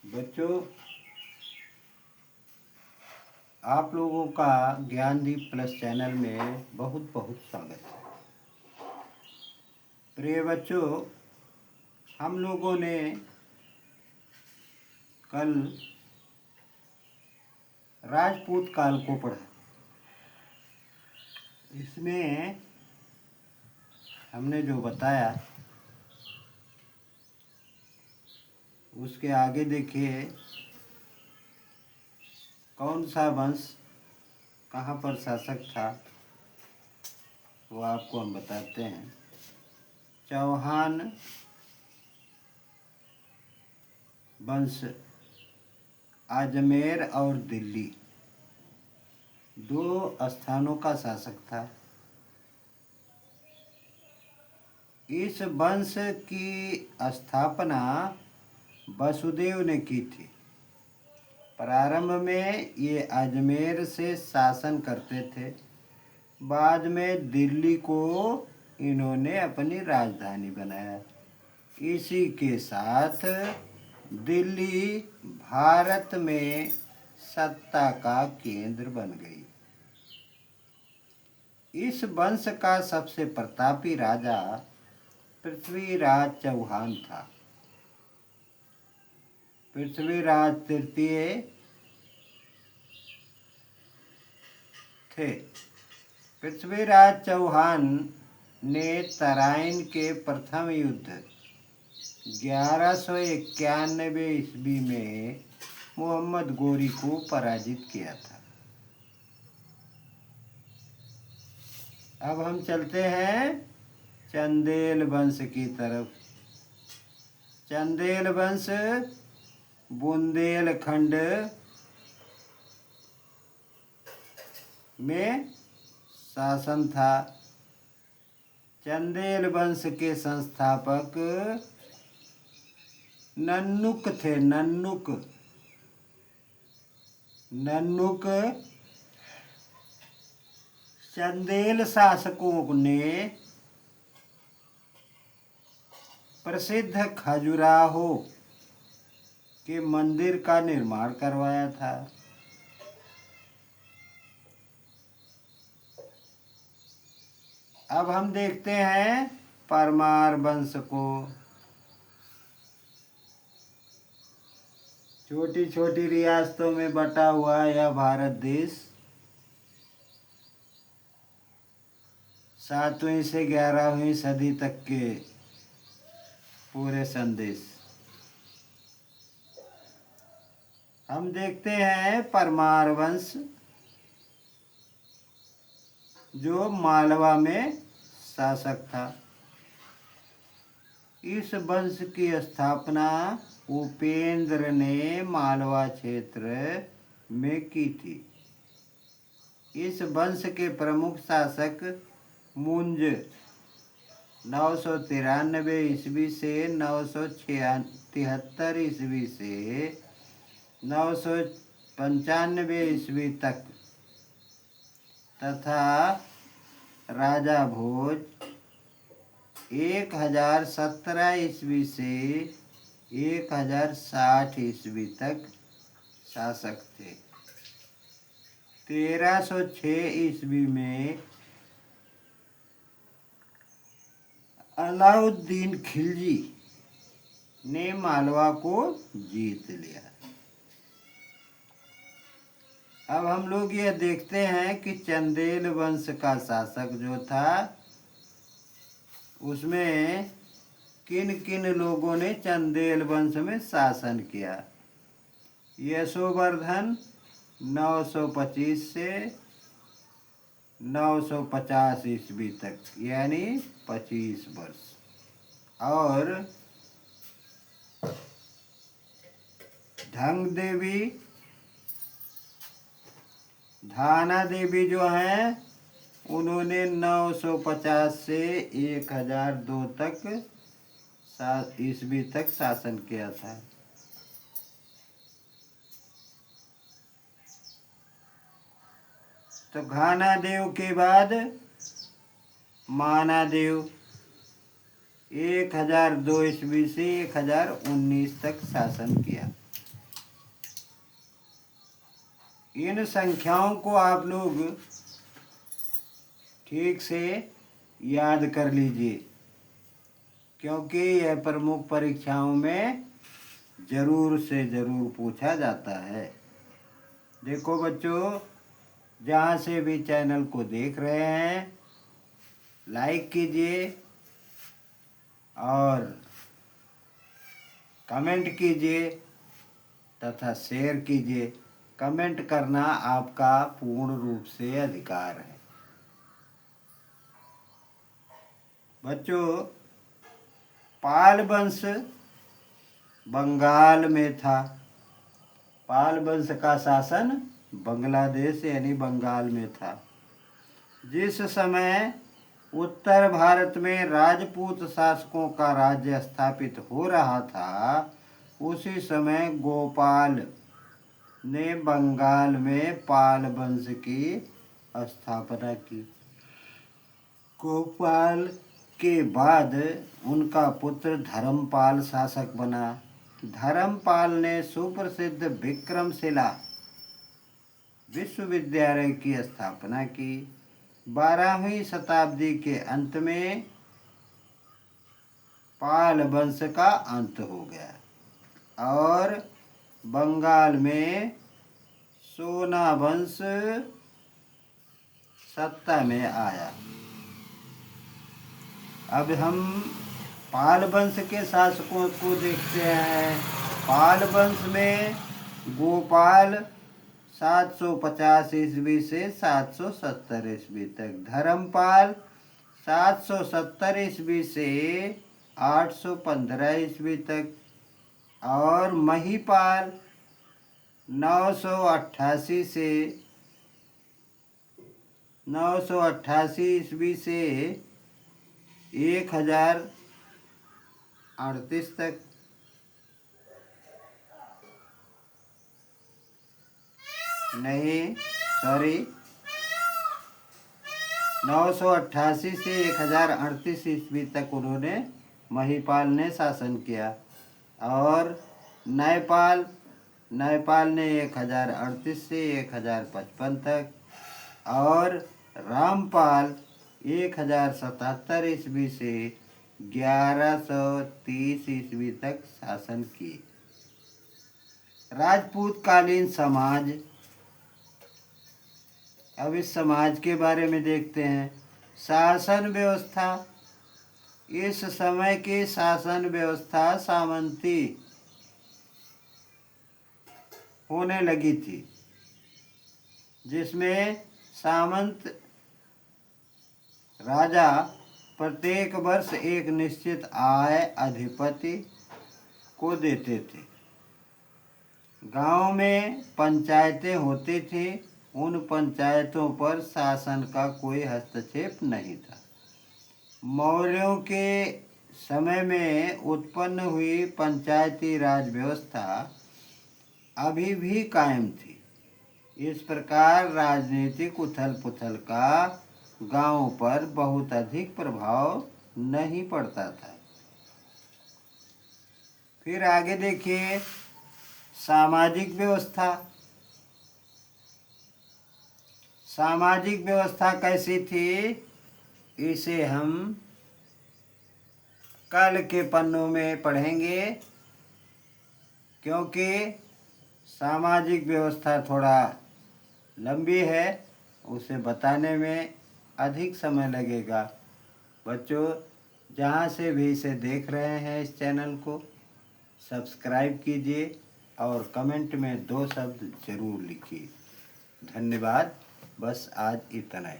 बच्चों, आप लोगों का ज्ञानदीप प्लस चैनल में बहुत बहुत स्वागत है। प्रिय बच्चों, हम लोगों ने कल राजपूत काल को पढ़ा। इसमें हमने जो बताया उसके आगे देखिए, कौन सा वंश कहाँ पर शासक था वो आपको हम बताते हैं। चौहान वंश अजमेर और दिल्ली दो स्थानों का शासक था। इस वंश की स्थापना वसुदेव ने की थी। प्रारंभ में ये अजमेर से शासन करते थे, बाद में दिल्ली को इन्होंने अपनी राजधानी बनाया। इसी के साथ दिल्ली भारत में सत्ता का केंद्र बन गई। इस वंश का सबसे प्रतापी राजा पृथ्वीराज चौहान था। पृथ्वीराज तृतीय थे। पृथ्वीराज चौहान ने तराइन के प्रथम युद्ध 1191 ईस्वी में मोहम्मद गोरी को पराजित किया था। अब हम चलते हैं चंदेल वंश की तरफ। चंदेल वंश बुंदेलखंड में शासन था। चंदेल वंश के संस्थापक नन्नुक थे। नन्नुक चंदेल शासकों ने प्रसिद्ध खजुराहो के मंदिर का निर्माण करवाया था। अब हम देखते हैं परमार वंश को। छोटी छोटी रियासतों में बटा हुआ यह भारत देश 7वीं से 11वीं सदी तक के पूरे संदेश। हम देखते हैं परमार वंश, जो मालवा में शासक था। इस वंश की स्थापना उपेंद्र ने मालवा क्षेत्र में की थी। इस वंश के प्रमुख शासक मुंज 993 ईस्वी से 973 ईस्वी से 995 ईस्वी तक तथा राजा भोज 1017 ईस्वी से 1060 ईस्वी तक शासक थे। 1306 ईस्वी में अलाउद्दीन खिलजी ने मालवा को जीत लिया। अब हम लोग यह देखते हैं कि चंदेल वंश का शासक जो था उसमें किन किन लोगों ने चंदेल वंश में शासन किया। यशोवर्धन 925 से 950 ईस्वी तक, यानी 25 वर्ष। और ढंग देवी धाना देवी जो हैं उन्होंने 950 से 1002 तक ईस्वी तक शासन किया था। तो घाना देव के बाद माना देव 1002 ईस्वी से 1019 तक शासन किया। इन संख्याओं को आप लोग ठीक से याद कर लीजिए, क्योंकि यह प्रमुख परीक्षाओं में ज़रूर से ज़रूर पूछा जाता है। देखो बच्चों, जहाँ से भी चैनल को देख रहे हैं, लाइक कीजिए और कमेंट कीजिए तथा शेयर कीजिए। कमेंट करना आपका पूर्ण रूप से अधिकार है। बच्चों, पाल वंश बंगाल में था। पाल वंश का शासन बांग्लादेश यानी बंगाल में था। जिस समय उत्तर भारत में राजपूत शासकों का राज्य स्थापित हो रहा था, उसी समय गोपाल ने बंगाल में पाल वंश की स्थापना की। गोपाल के बाद उनका पुत्र धर्मपाल शासक बना। धर्मपाल ने सुप्रसिद्ध विक्रमशिला विश्वविद्यालय की स्थापना की। 12वीं शताब्दी के अंत में पाल वंश का अंत हो गया और बंगाल में सोना वंश सत्ता में आया। अब हम पाल वंश के शासकों को देखते हैं। पाल वंश में गोपाल 750 ईस्वी से 770 ईस्वी तक, धर्मपाल 770 ईस्वी से 815 ईस्वी तक और महिपाल 988 ईस्वी से 1038 तक। नहीं, सॉरी, 988 से 1038 ईस्वी तक उन्होंने महिपाल ने शासन किया। और न्यायपाल ने 1038 से 1055 तक और रामपाल 1077 ईस्वी से 1130 ईस्वी तक शासन किए। राजपूत कालीन समाज, अब इस समाज के बारे में देखते हैं। शासन व्यवस्था, इस समय की शासन व्यवस्था सामंती होने लगी थी, जिसमें सामंत राजा प्रत्येक वर्ष एक निश्चित आय अधिपति को देते थे। गांव में पंचायतें होती थी। उन पंचायतों पर शासन का कोई हस्तक्षेप नहीं था। मौर्यों के समय में उत्पन्न हुई पंचायती राज व्यवस्था अभी भी कायम थी। इस प्रकार राजनीतिक उथल पुथल का गांव पर बहुत अधिक प्रभाव नहीं पड़ता था। फिर आगे देखिए, सामाजिक व्यवस्था। सामाजिक व्यवस्था कैसी थी, इसे हम कल के पन्नों में पढ़ेंगे, क्योंकि सामाजिक व्यवस्था थोड़ा लंबी है, उसे बताने में अधिक समय लगेगा। बच्चों, जहाँ से भी इसे देख रहे हैं इस चैनल को सब्सक्राइब कीजिए और कमेंट में 2 शब्द ज़रूर लिखिए। धन्यवाद। बस आज इतना ही।